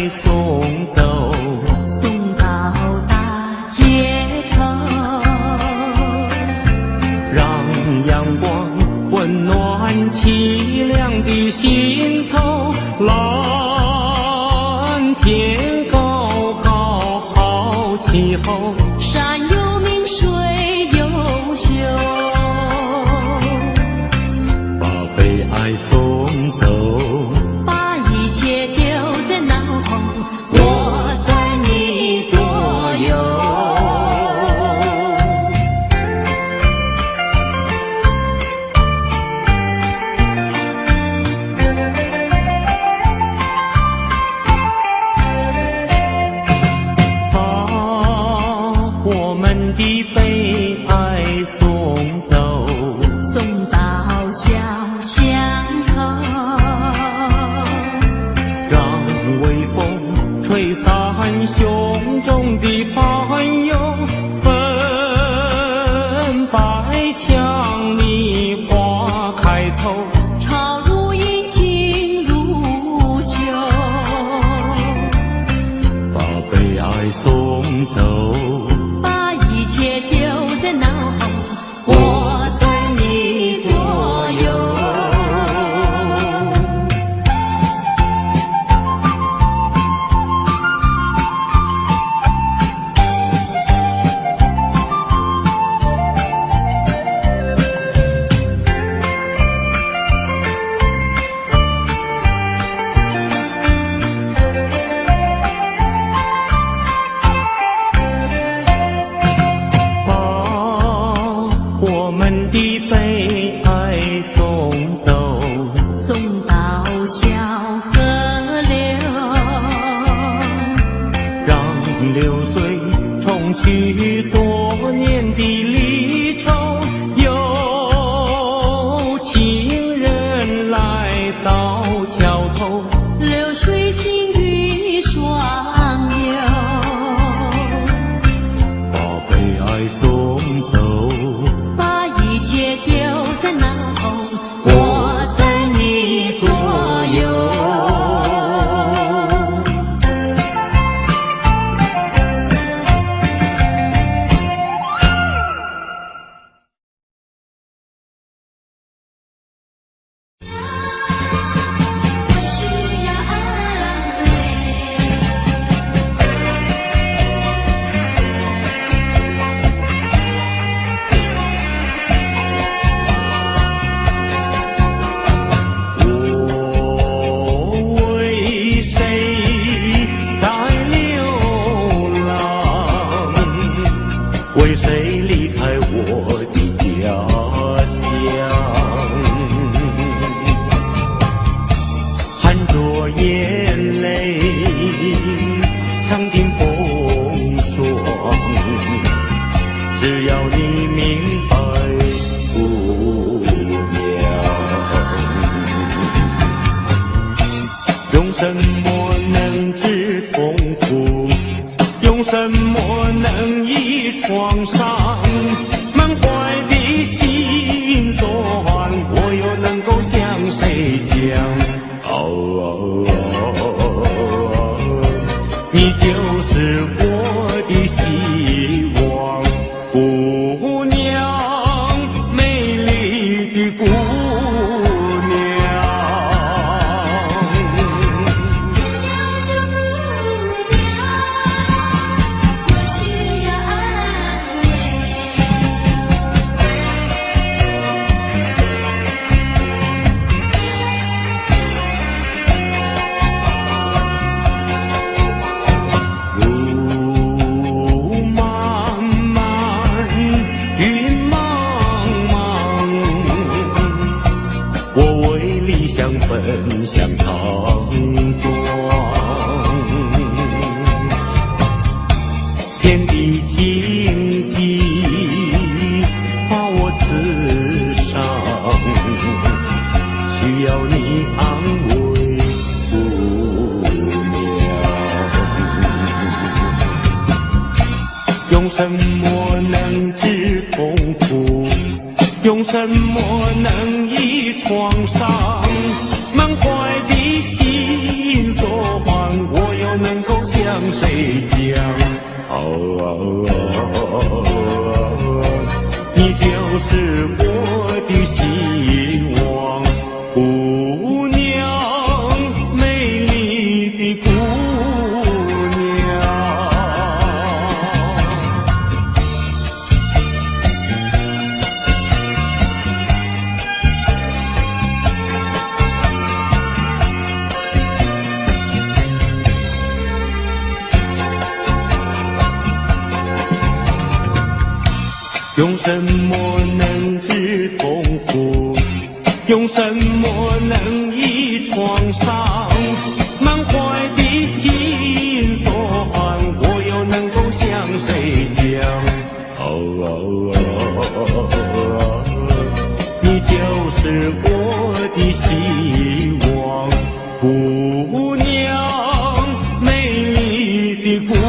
送走，送到大街头，让阳光温暖凄凉的心头。蓝天高高好气候，山有名水有秀，把悲哀送走，把一切丢在脑后，我在你左右。我们的悲哀送走，送到小巷头，让微风吹散胸中的烦忧，粉白墙里花开头，朝如影进如秀，把悲哀送走，一切丢在脑后，我在你左右。我们的悲哀送走，送到小河流，让流水冲去多年的离愁。有情人来到桥头，流水轻于双流，把悲哀送走，一切丢在脑后，我在你左右。我需要安慰。为谁离开我的家乡？含着眼泪，尝尽风霜。只要你明白，姑娘，用什么能治痛苦？用什么能医创伤？满怀的心酸，我又能够向谁讲？你就是我的希望，姑娘，美丽的姑娘。奔向唐庄，天地荆棘把我刺伤，需要你安慰，姑娘。用什么能治痛苦？用什么能医创伤？满怀的心酸，我又又能够向谁讲？你就是我的希望，姑娘，美丽的姑娘。用什么能治痛苦？用什么能医创伤？满怀的心酸，我又能够向谁讲？你就是我的希望，姑娘，美丽的姑娘。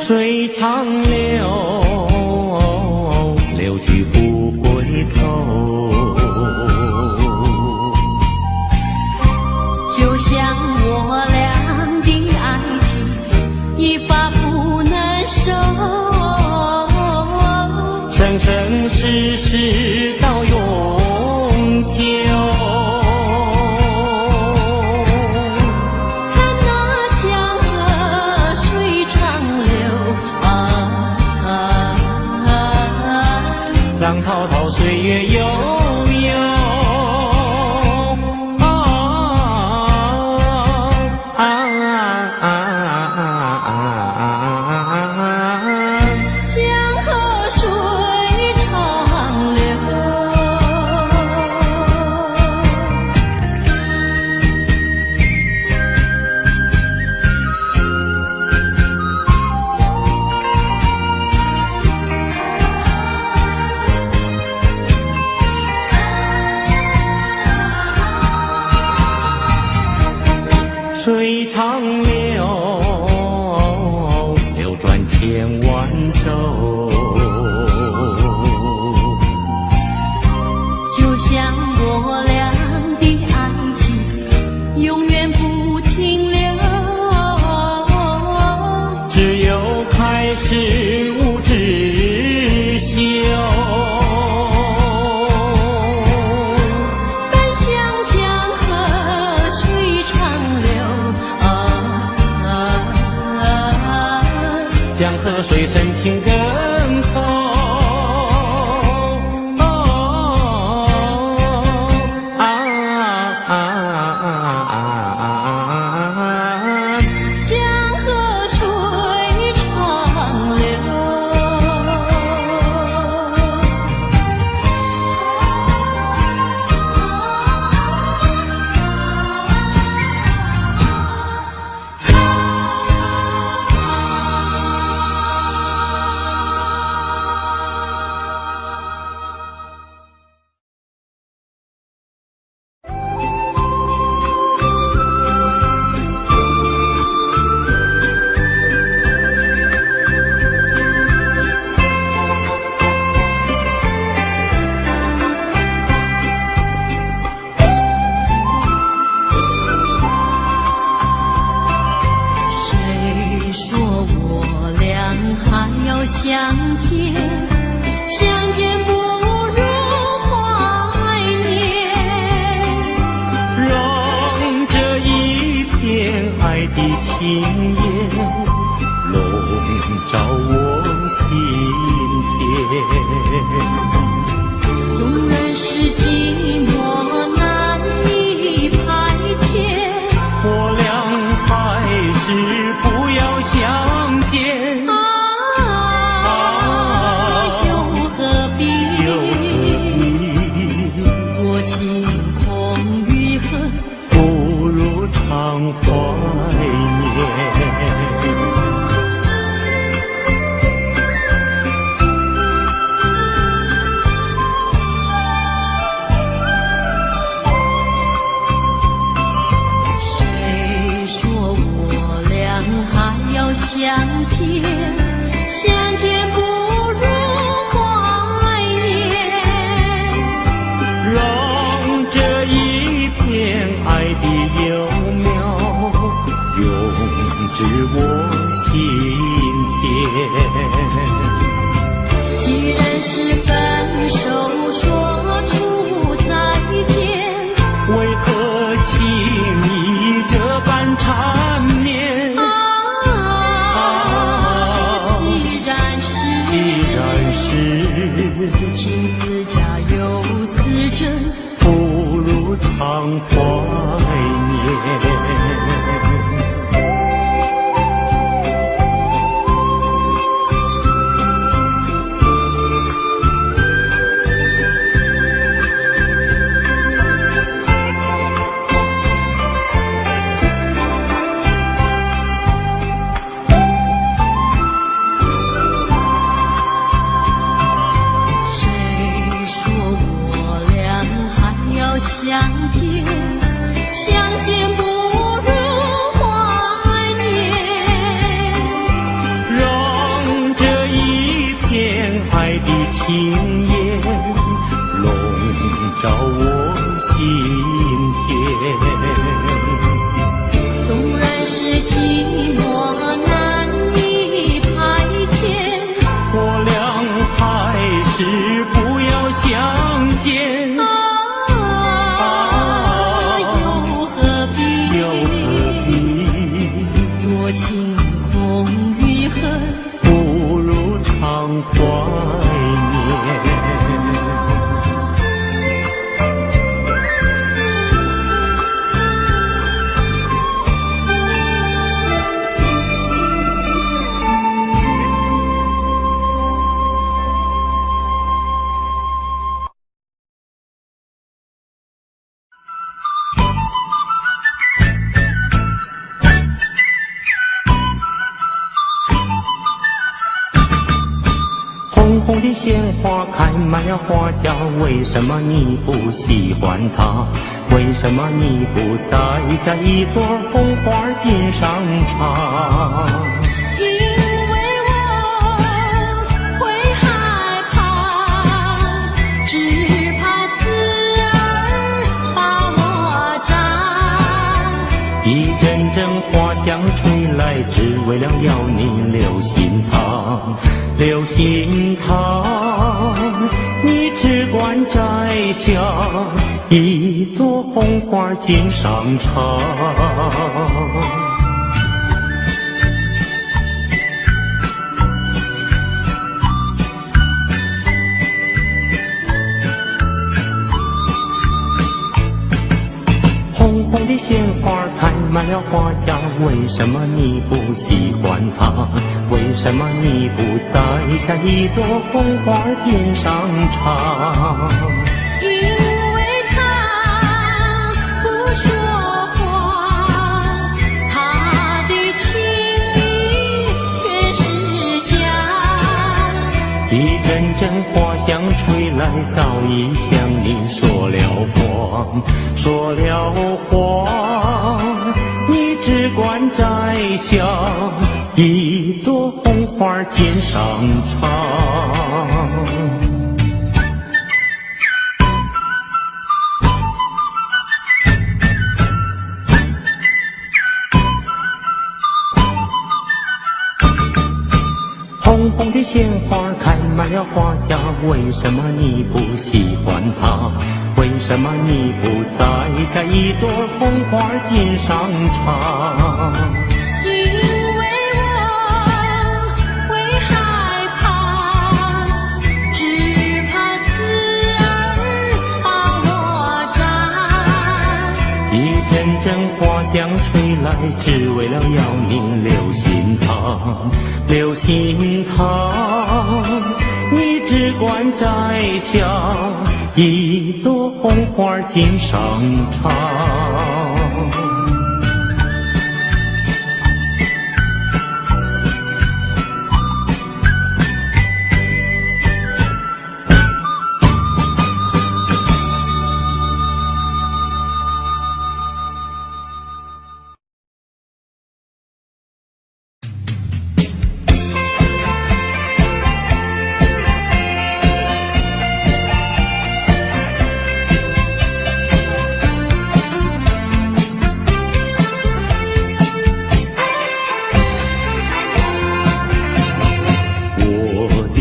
水长流，流去不回头。就像我俩的爱情，一发不能收。生生世世到永久。看那江河水长流浪滔滔，岁月悠悠。江河水长流。水长流，流转千万洲。就像我俩的爱情，永远不停留。只有开始无止休。奔向江河水长流。江河水深情更厚。江河水长流。谁说我俩还要相见？相见不如怀念。让这一片爱的情焰笼罩我心田。纵然是寂寞难以排遣，我俩还是不要相见。又何必多情空余恨，不如常怀念。谁说我俩还要相见？相见不如怀念。让这一片爱的幼苗永植我心田。既然是分手，说出再见，为何情意这般缠绵？既然是情字家有丝针，不如常怀念。谁说我俩还要相见？见。又何必？又何必？多情空余恨，不如常怀念。红红的鲜花开满了花架，为什么你不喜欢它？为什么你不摘下一朵红花锦上插？因为我会害怕，只怕刺儿把我扎。一阵阵花香吹来，只为了要你留心它。留心它，你只管摘下一朵红花锦上插。红红的鲜花开满了花架，为什么你不喜欢它？为什么你不摘下一朵红花锦上插？因为他不说话，他的情意却是假。一阵阵花香吹来，早已向你说了谎，说了谎。你只管摘下一朵红花锦上插。红红的鲜花开满了花架，为什么你不喜欢它？为什么你不摘下一朵红花锦上插？因为我会害怕，只怕刺儿把我扎。一阵阵花香吹来，只为了要你留心它。留心它，你只管摘下一朵红花锦上插。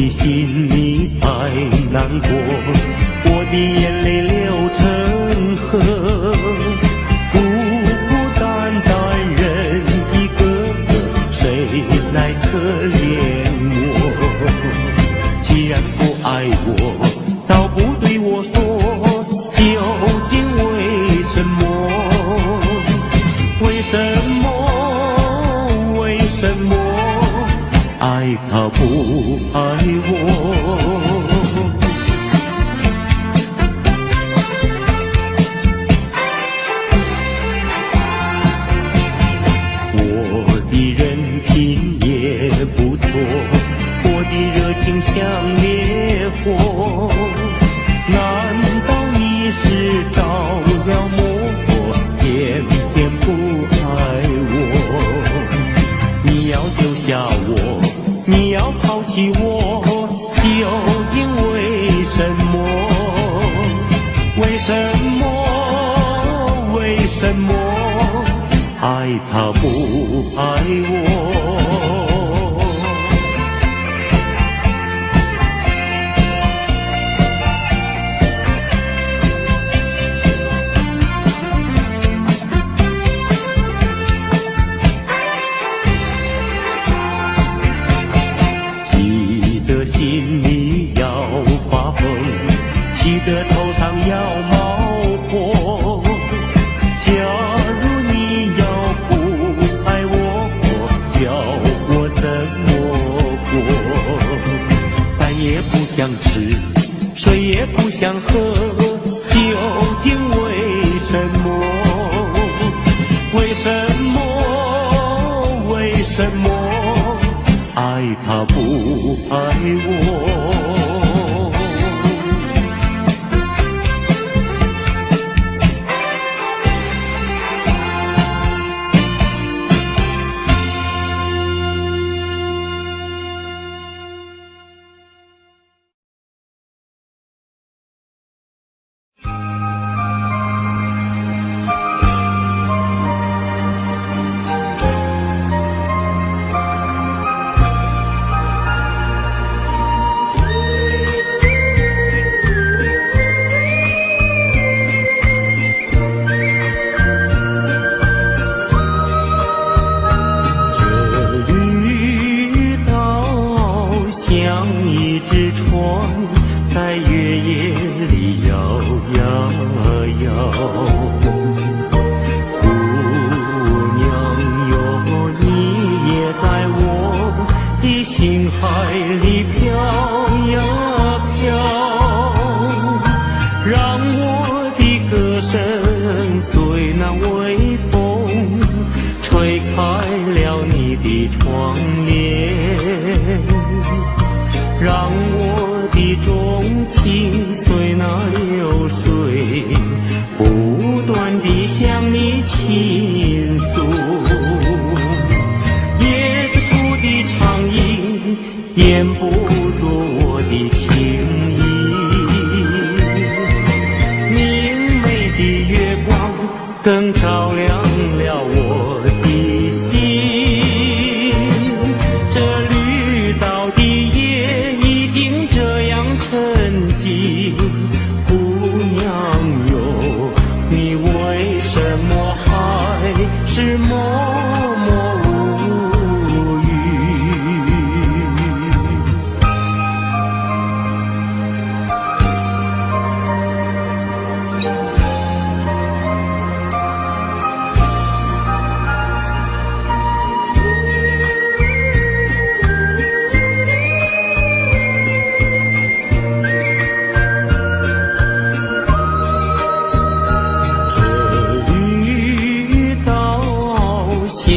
心里太难过，我的眼泪流成河，孤孤单单人一个，谁来可怜我？既然不爱我，倒不对我说，究竟为什么？为什么？为什么？爱他不爱我？我的人品也不错，我的热情像烈火，难道你是着了魔，偏偏不爱我？你要丢下我，你要抛弃我，究竟为什么？为什么？为什么？爱他不爱我？的头上要冒火。假如你要不爱我，叫我怎么过？饭也不想吃，水也不想喝，究竟为什么？为什么？为什么爱他不爱我？更照亮了我的心，这绿岛的夜已经这样沉寂。姑娘哟，你为什么还是默默无语？像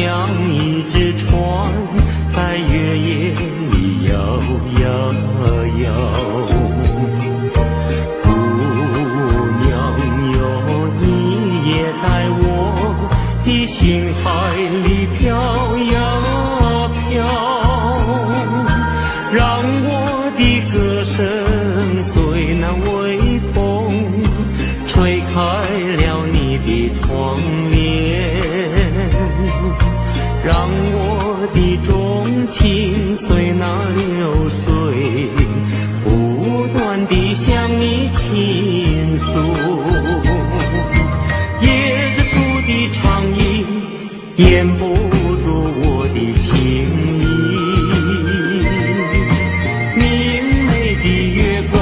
一只船在月夜里摇呀摇，姑娘哟，你也在我的心海里飘呀飘，让我的歌声随那微风吹开了你的窗帘，让我的钟情随那流水不断地向你倾诉。椰子树的长影掩不住我的情意，明媚的月光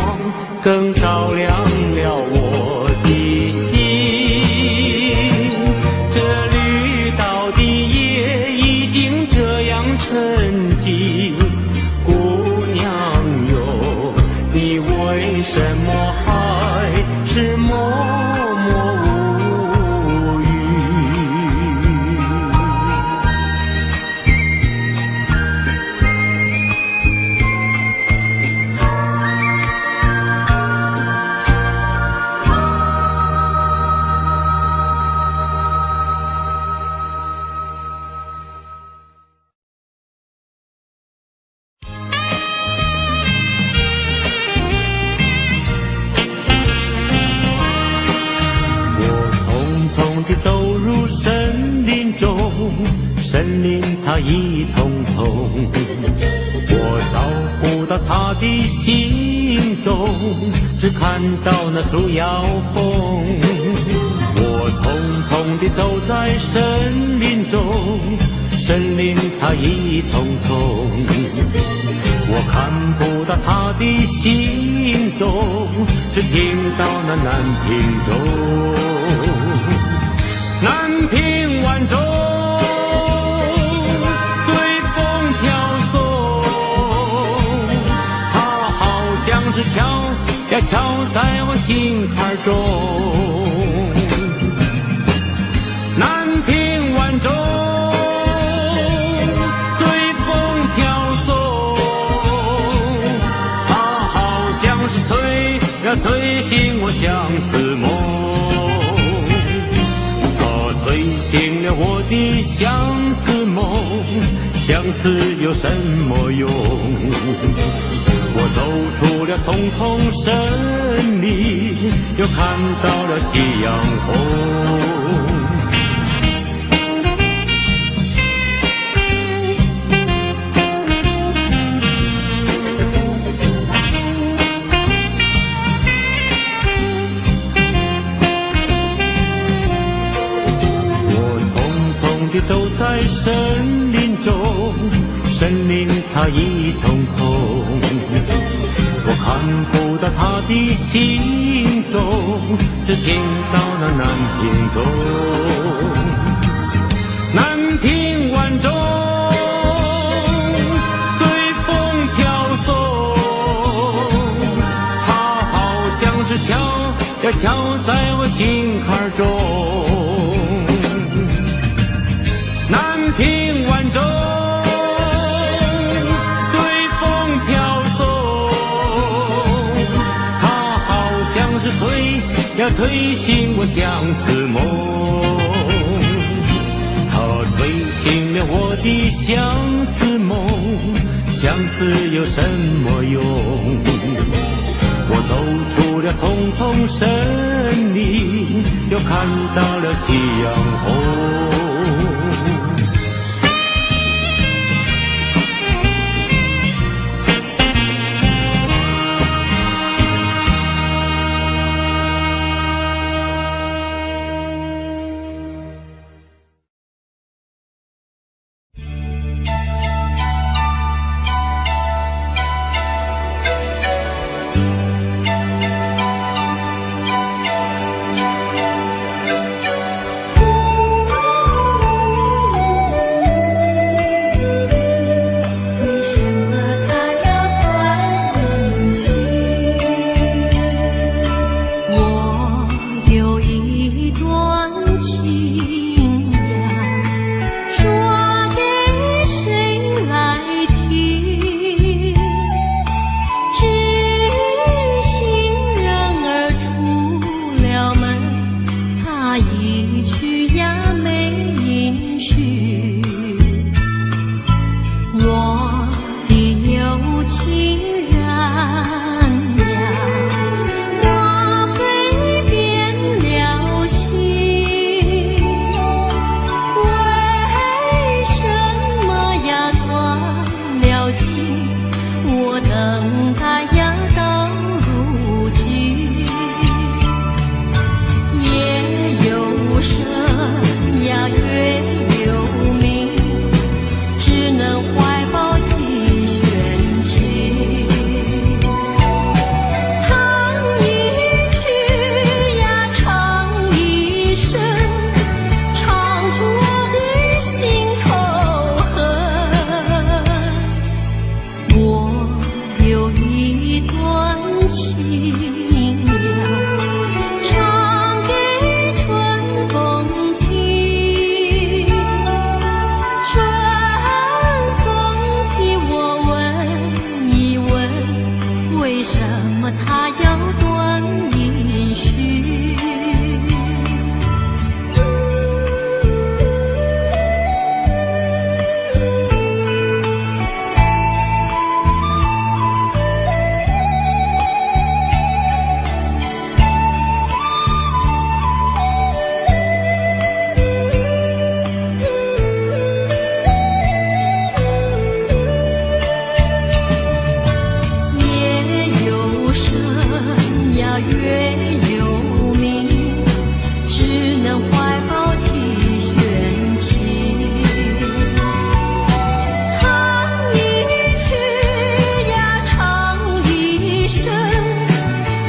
更照亮了我的心，这绿岛的夜已经这样沉寂。姑娘哟，你为什么还是默默无语？走入森林中，森林它一丛丛，我找不到它的行踪，只看到那树摇风。我匆匆地走在森林中，森林它一丛丛，我看不到它的行踪，只听到那南屏钟，南屏晚钟随风飘送，它好像是敲呀敲在我心坎中。南屏晚钟随风飘送，它好像是催醒我相思梦，它催醒了我的相思梦，相思有什么用？我走出了丛丛森林，又看到了夕阳红。走在森林中，森林它一丛丛，我看不到它的行踪，只听到那南屏钟，南屏晚钟随风飘送，它好像是敲呀敲在我心坎中。南屏晚钟随风飘送，它好像是催醒我相思梦，它催醒了我的相思梦，相思有什么用？我走出了丛丛森林，又看到了夕阳红。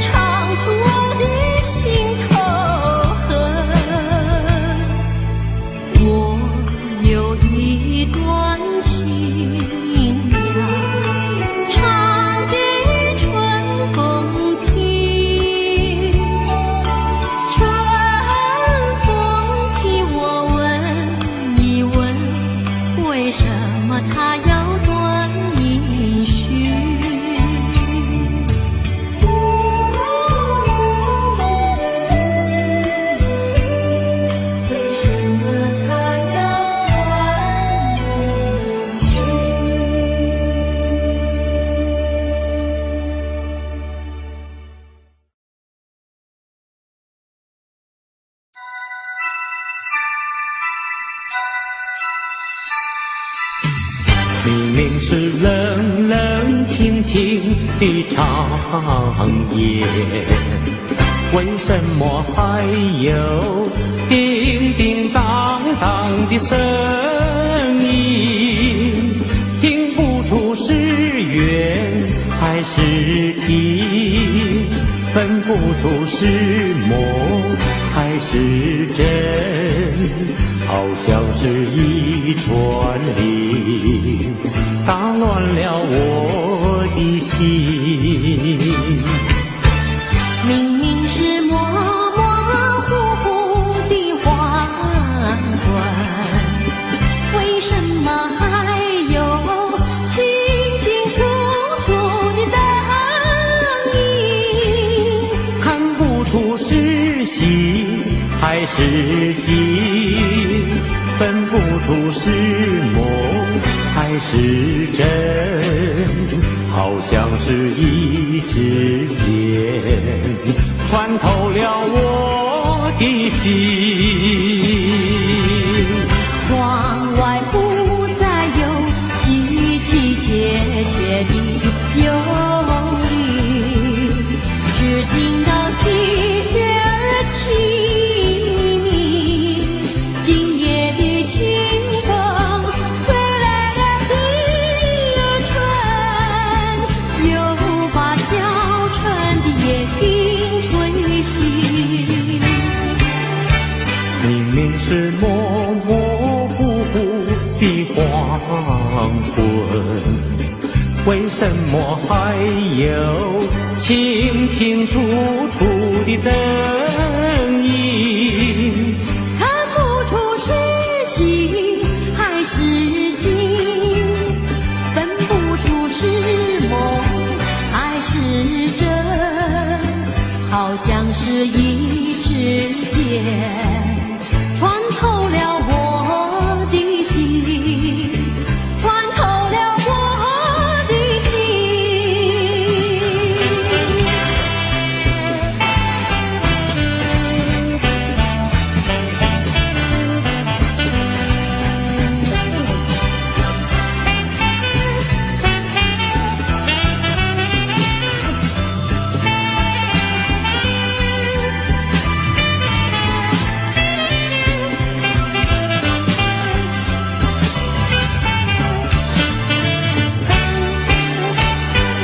唱明是冷冷清清的长夜，为什么还有叮叮当当的声音？听不出是怨还是敌，分不出是梦还是真，好像是一串铃，打乱了我的心。明明是模模糊糊的黄昏，为什么还有清清楚楚的灯影？看不出是喜还是惊，分不出是梦还是真，好像是一支箭穿透了我的心。窗外不再有凄凄切切的忧郁，只听到喜鹊儿凄鸣。今夜的清风吹来了第二春，又把小船的夜莺吹醒。明明是模模糊糊的黄昏，为什么还有清清楚楚的灯影？看不出是喜还是惊，分不出是梦还是真，好像是一支箭穿透了我的心，穿透了我的心。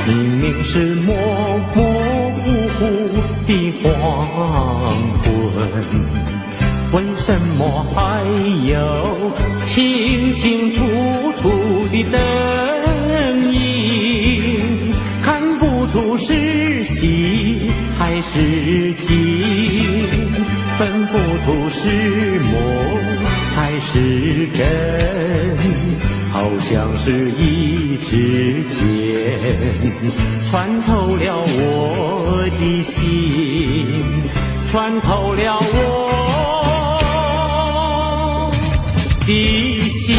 明明是模模糊糊的黄昏，为什么还有清清楚楚的灯影？看不出是喜还是惊，分不出是梦还是真，好像是一支箭穿透了我的心，穿透了我的心。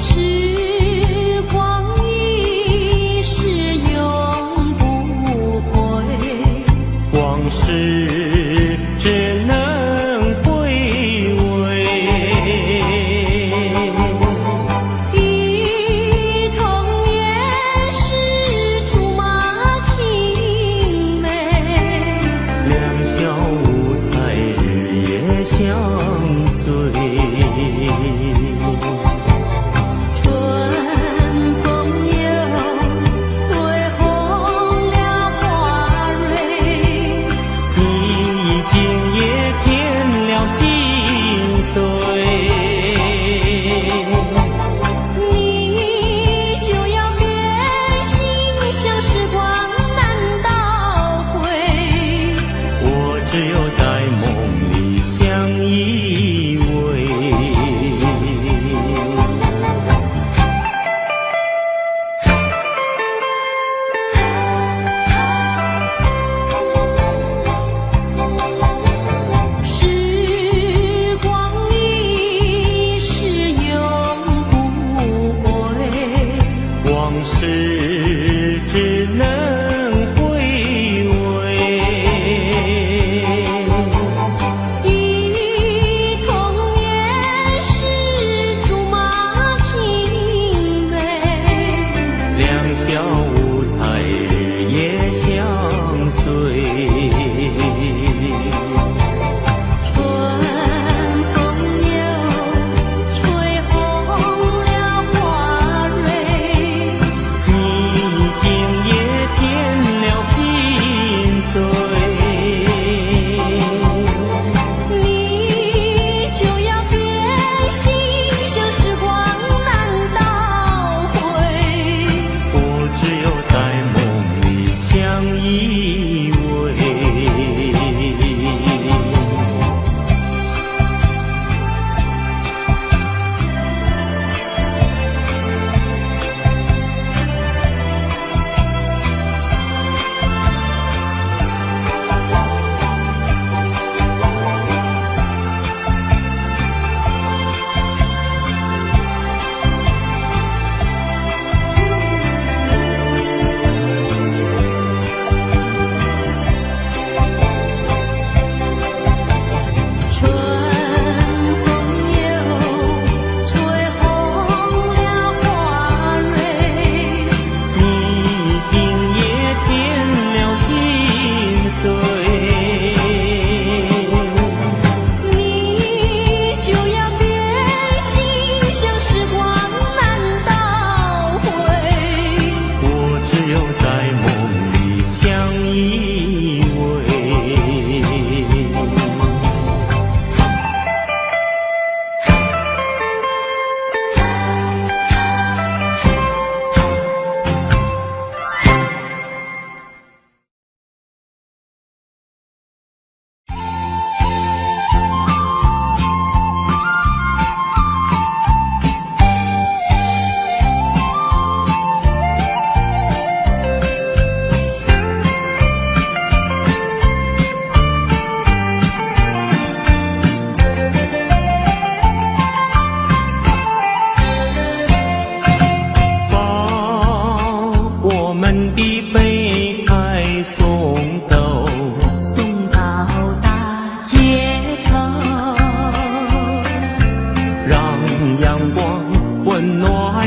时光一逝永不回，往事只能回味，忆童年时竹马青梅，两小无猜日夜相随。春风又吹红了花蕊，你今夜添了心碎，你就要变心，像时光难倒回。我只有在梦里相依偎。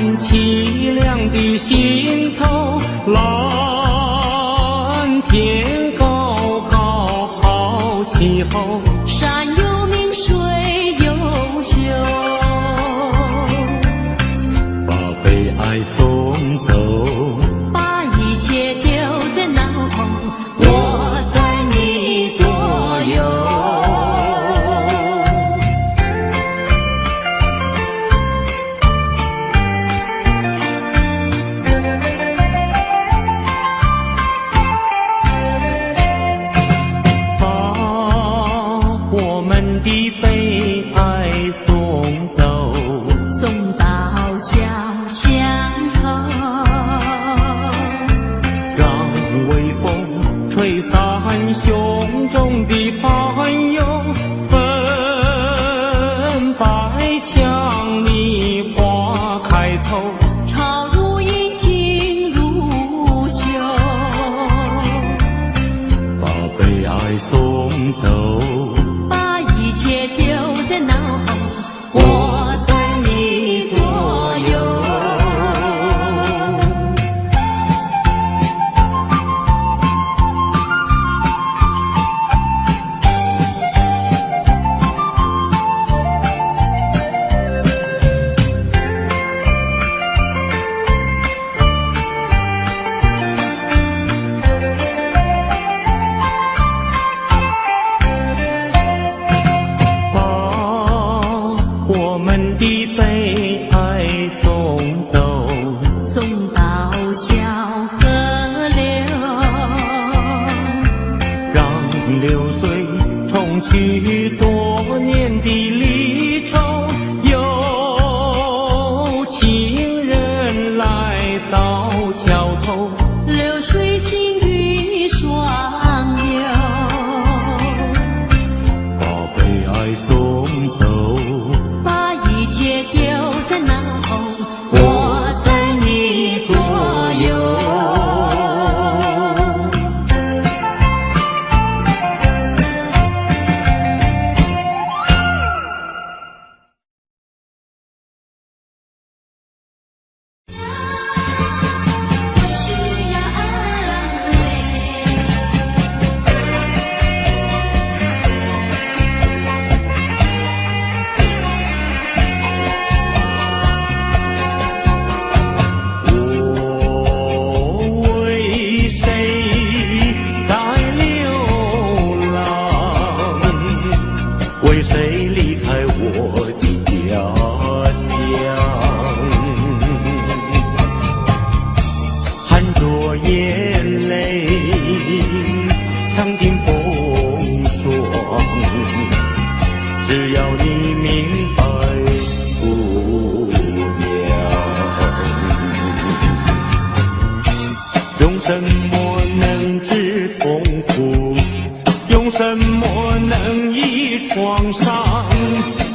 凄凉的心头，蓝天高高好气候，山有名水有秀，把悲哀送走，把一切丢在脑后，我在你左右。的悲哀送走，送到小巷头，让微风吹散胸中的烦忧，粉白墙里花开头，朝如银镜如绣，把悲哀送走，一切丢在脑后，我在你左右。我们的悲哀送走，送到小河流，让流水冲去多年的离愁，有情人来到桥头，流水轻于双流，把悲哀送走，一切丢在脑后，我在你左右。我需要安慰。为谁离开我的家乡？含着眼泪，尝尽风霜。只要你明白，姑娘，用什么能治痛苦？用什么能医创伤？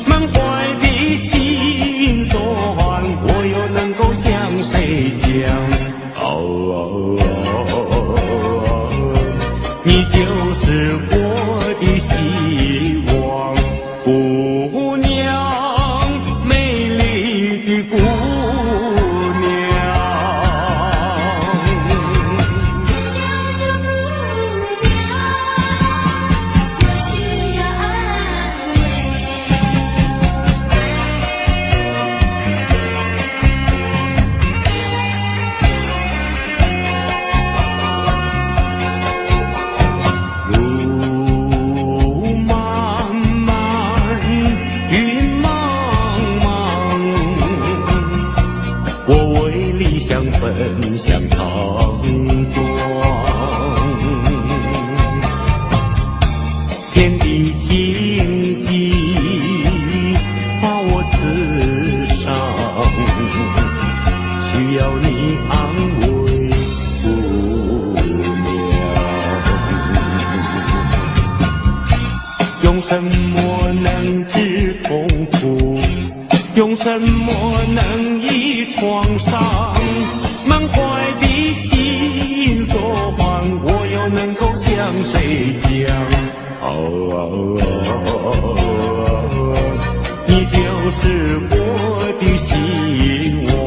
满怀的心酸，我又能够向谁讲？你就是我的希望，姑娘，美丽的姑娘。奔向长庄，天地荆棘把我刺伤，需要你安慰，姑娘。用什么能治痛苦？用什么能医创伤？满怀的心酸，我又能够向谁讲？你就是我的希望。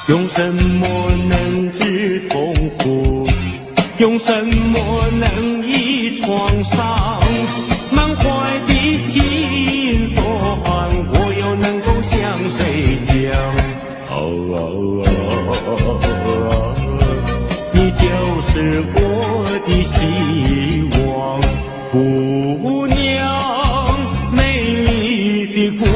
用什么能治痛苦？用什么能医创伤？满怀的心酸，我又能够向谁讲？你就是我的希望，姑娘，美丽的姑娘。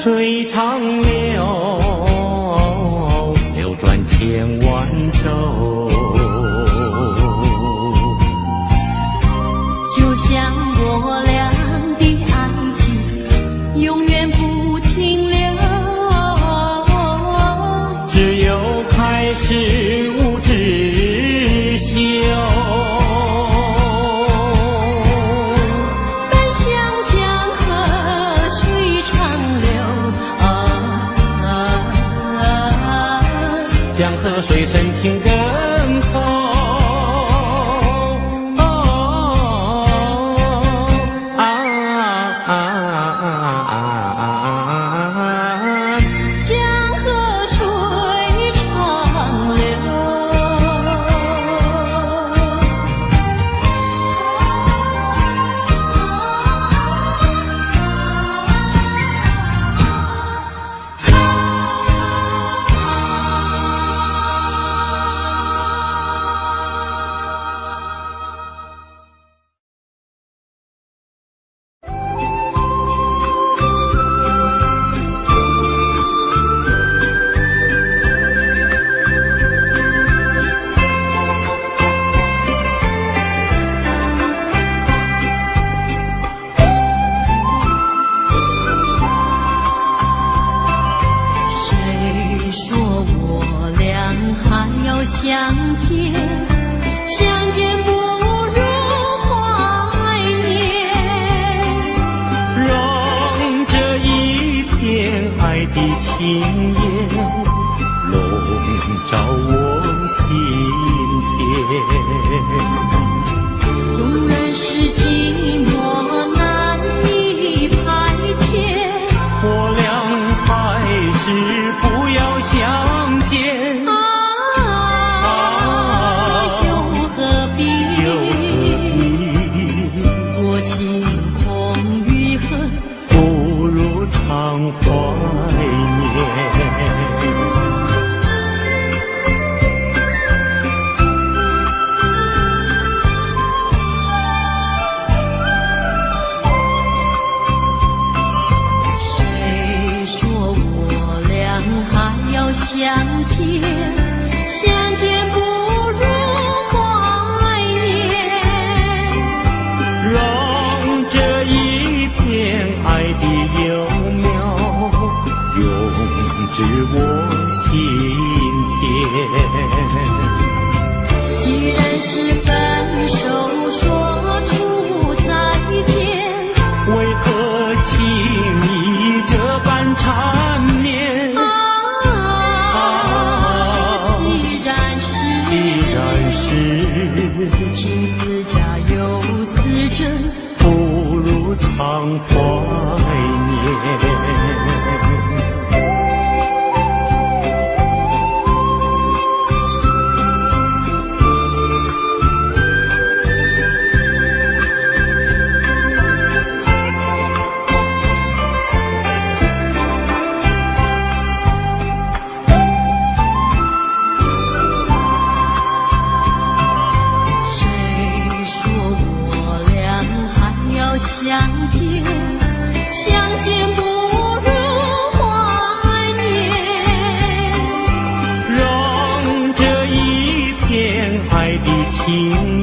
水长流，流转千万洲。就像我俩的爱情，永远不停留。只有开始无止休。江河水深情更厚，江河水长流。相见，相见不如怀念。让这一片爱的情焰笼罩我心田。纵然是寂寞难以排遣，我俩还是不要相见。常怀念，谁说我俩还要相见？相见不如怀念。让这一片爱的幼永至我心田。既然是分手，说出再见，为何轻易这般缠绵？既然是情字家有丝针，不如常怀念。相见，相见不如怀念。让这一片爱的情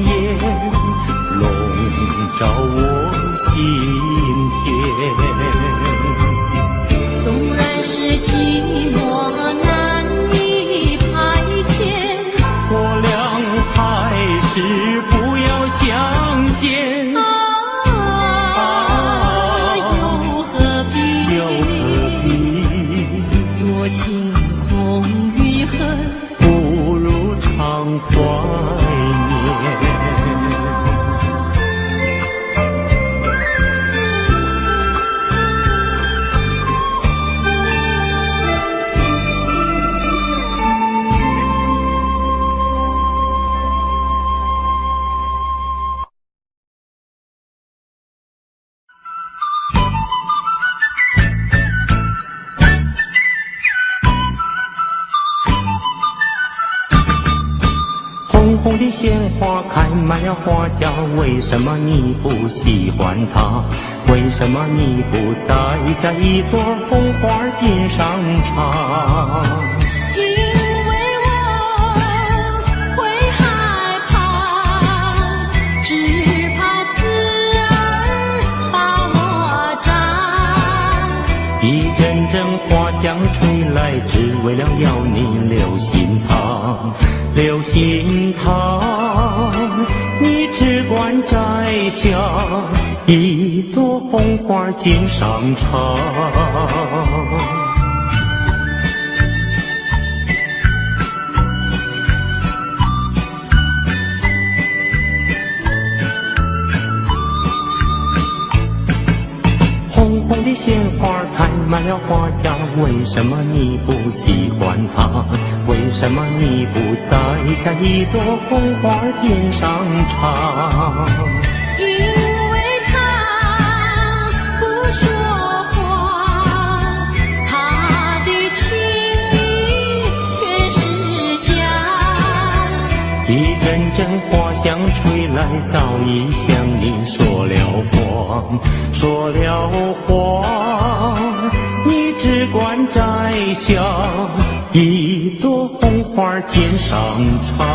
焰笼罩我心田。纵然是寂寞难以排遣，我俩还是不要相见。情空余恨，不如常怀念。红红的鲜花开满了花架，为什么你不喜欢它？为什么你不摘下一朵红花锦上插？因为我会害怕，只怕刺儿把我扎。一阵阵花香吹来，只为了要你留心它，留心它。你只管摘下一朵红花锦上插。红红的鲜花开满了花架，为什么你不喜欢它？为什么你不摘下一朵红花锦上插？因为他不说话，他的情意却是假。一阵阵花香吹来，早已向你说了谎，说了谎。你只管摘下一朵红花锦上插。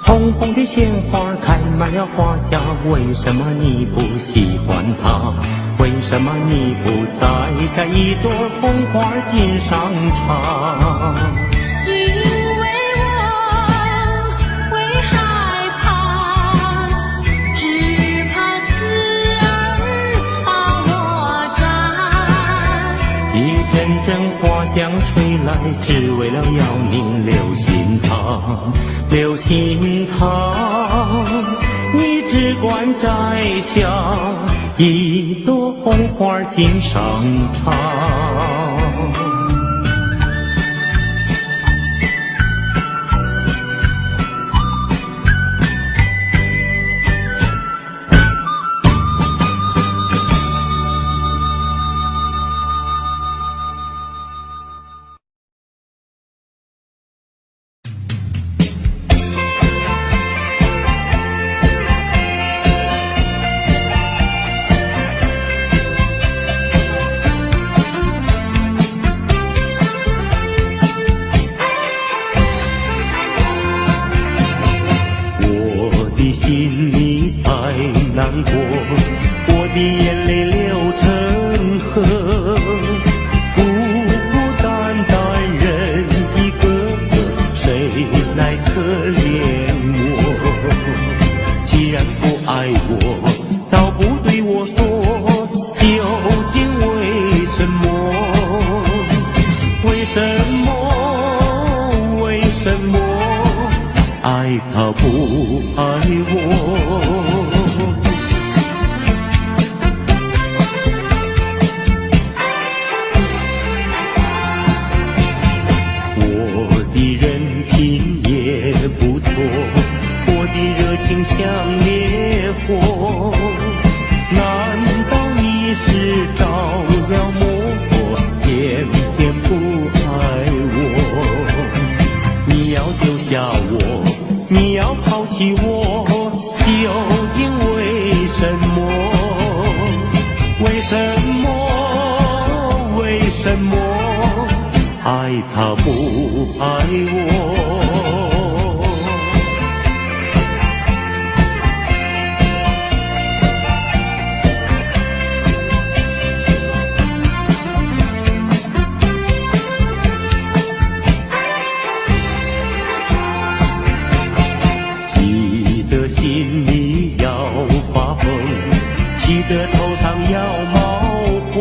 红红的鲜花开满了花架，为什么你不喜欢它？为什么你不摘下一朵红花锦上插？因为我会害怕，只怕刺儿把我扎。一阵阵花香吹来，只为了要你留心它，留心它。你只管摘下一朵红花锦上插。心里太难过，我的眼泪流成河，孤孤单单人一个，谁来可怜我？既然不爱我，倒不对我说，究竟为什么？为什么？为什么？爱他不爱我？我的人品也不错，我的热情像烈火，难道你是着了魔，偏偏不爱我？你要丢下我，你要抛弃我，究竟为什么？为什么？为什么？爱他不爱我？心里要发疯，气得头上要冒火。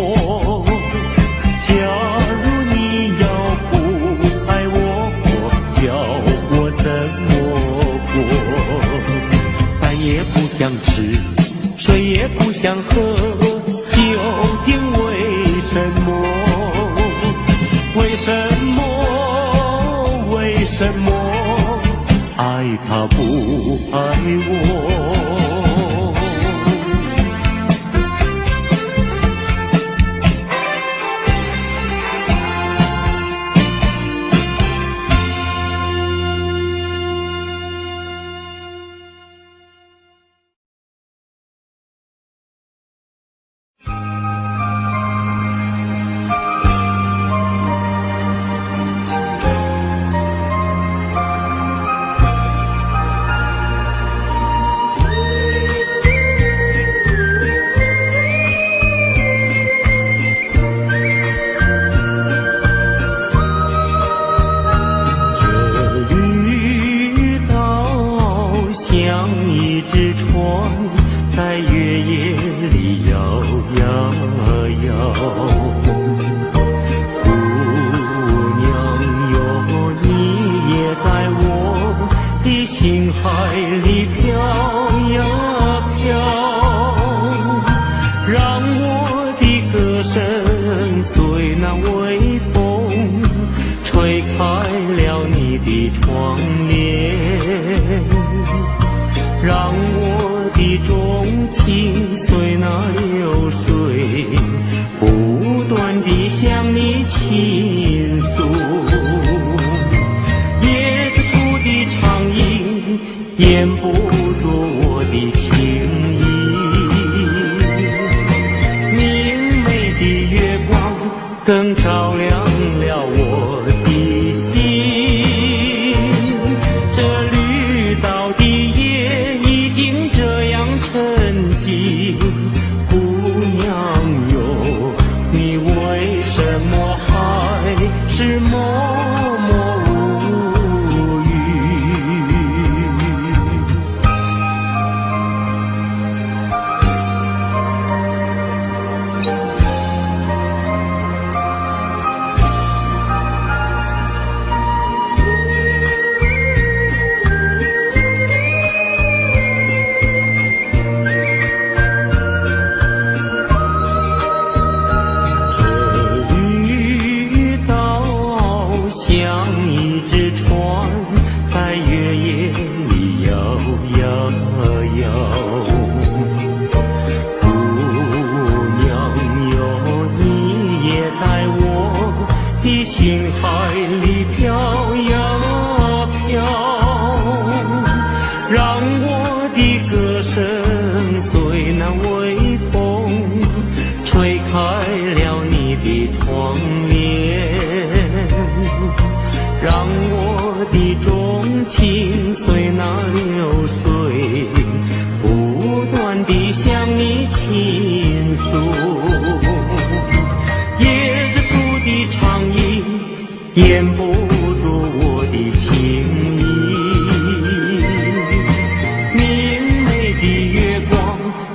假如你要不爱我，叫我怎么过？饭也不想吃，水也不想喝，究竟为什么？为什么？为什么？爱他不爱我？微风吹开了你的窗帘，让我的钟情随那流水不断地向你倾诉。椰子树的长影掩不住我的情意，明媚的月光更照亮了我的心。这绿岛的夜已经这样沉寂，姑娘哟，你为什么还是默默无语？像一只船在月夜里摇摇摇，姑娘哟，你也在我的心海里飘呀飘，让我的歌声随那微风吹开了你的窗帘，让我的钟情随那流水不断地向你倾诉。椰子树的长影掩不住我的情意，明媚的月光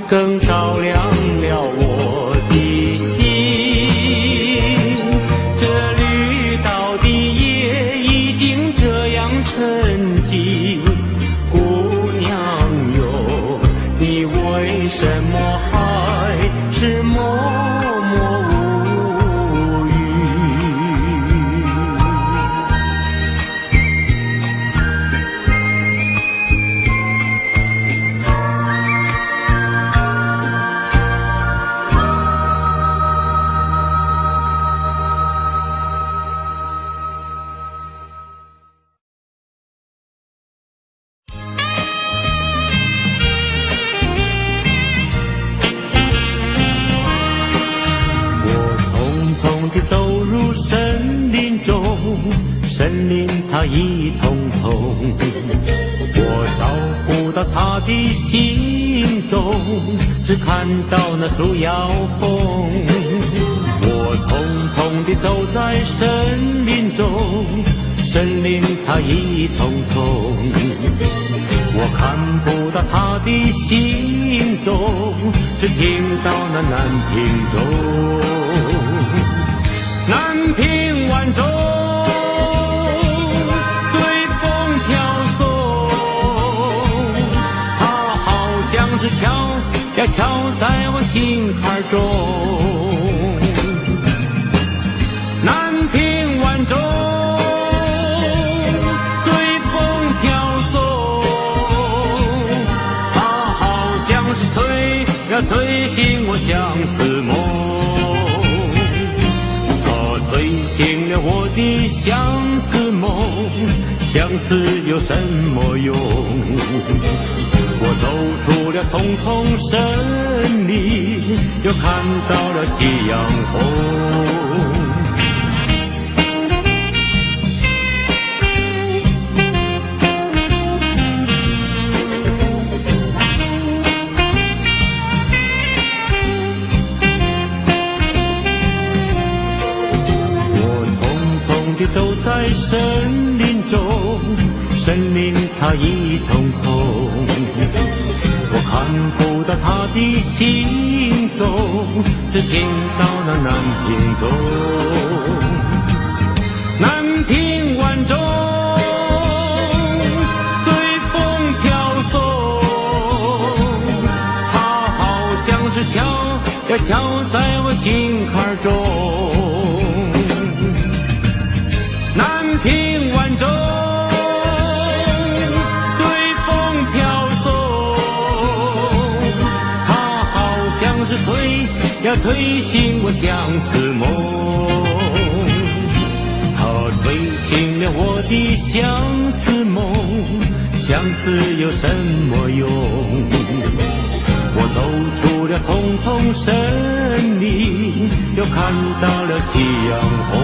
更照亮了我的心。这绿岛的夜已经这样沉寂，姑娘哟，你为什么还是默默无语？走入森林中，森林它一丛丛，我找不到它的行踪，只看到那树摇风。我匆匆地走在森林中，森林它一丛丛，我看不到它的行踪，只听到那南屏钟。南屏晚钟随风飘送，它好像是敲呀敲在我心坎中。南屏晚钟随风飘送，它好像是催呀催醒我相思梦，催醒了我的相思梦，相思有什么用？我走出了丛丛森林，又看到了夕阳红。走在森林中，森林它一丛丛，我看不到它的行踪，只听到那南屏钟。南屏晚钟随风飘送，它好像是敲呀敲在我心坎中。要吹醒我相思梦。它吹醒了我的相思梦，相思有什么用？我走出了匆匆生命，又看到了夕阳红。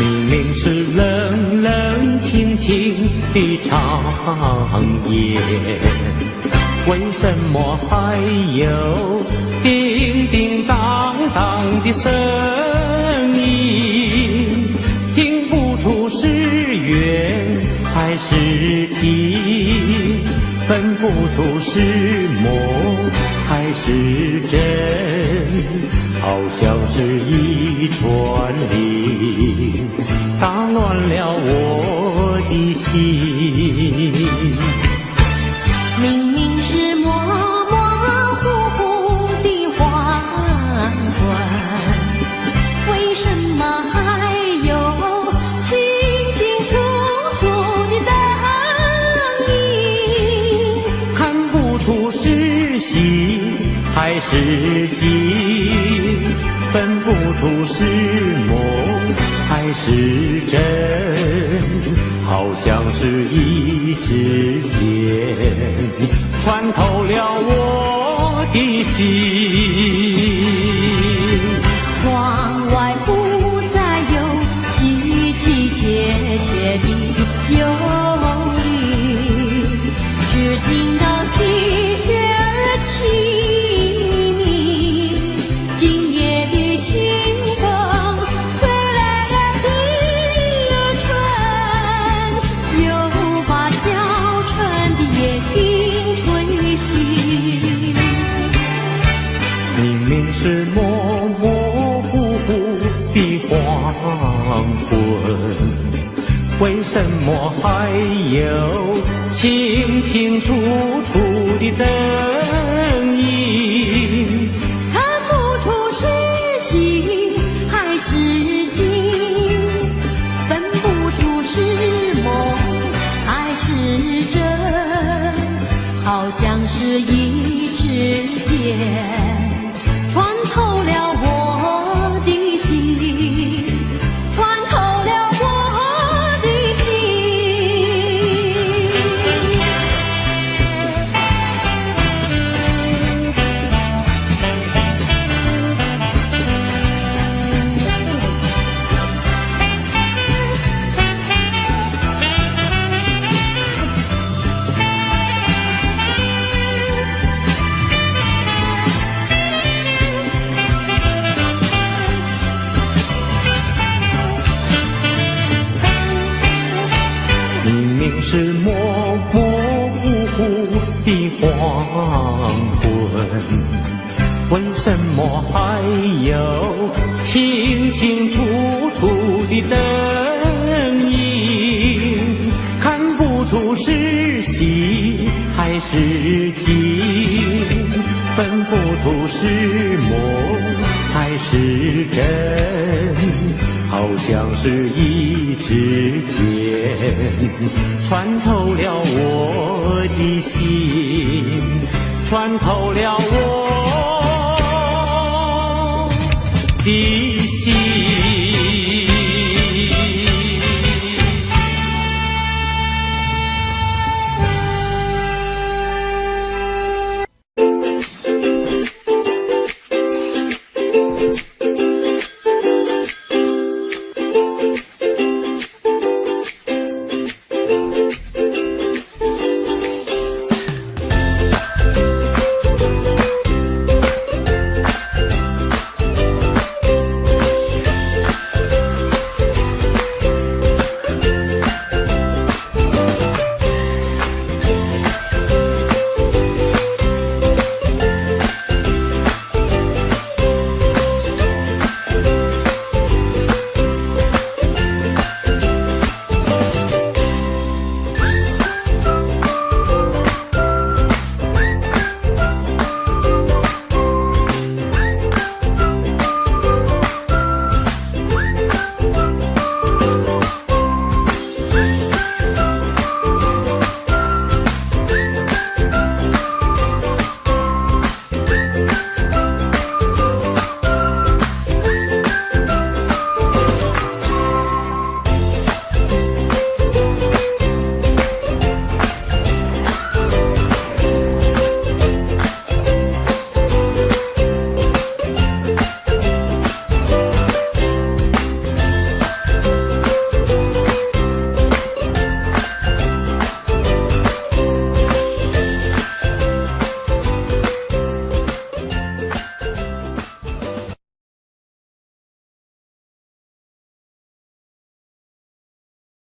明明是冷冷清清的长夜，为什么还有叮叮当当的声音？听不出是怨还是啼，分不出是梦还是真，好像是一串铃打乱了我的心。明明是模模糊糊的黄昏，为什么还有清清楚楚的灯影？看不出是还是景，分不出是梦还是真，好像是一支箭穿透了我的心。窗外不再有凄凄切切的忧虑，只听到喜鹊儿齐鸣。今夜的清风吹来了第二春，又把小春的夜莺吹醒。明明是模模糊糊的黄昏，为什么还有清清楚楚的灯影？看不出是喜还是惊，分不出是梦还是真，好像是一支箭穿透了我的心，穿透了我的心。明明是模模糊糊的黄昏，为什么还有清清楚楚的灯影？看不出是喜还是惊，分不出是梦还是真，好像是一支箭穿透了我的心，穿透了我的心。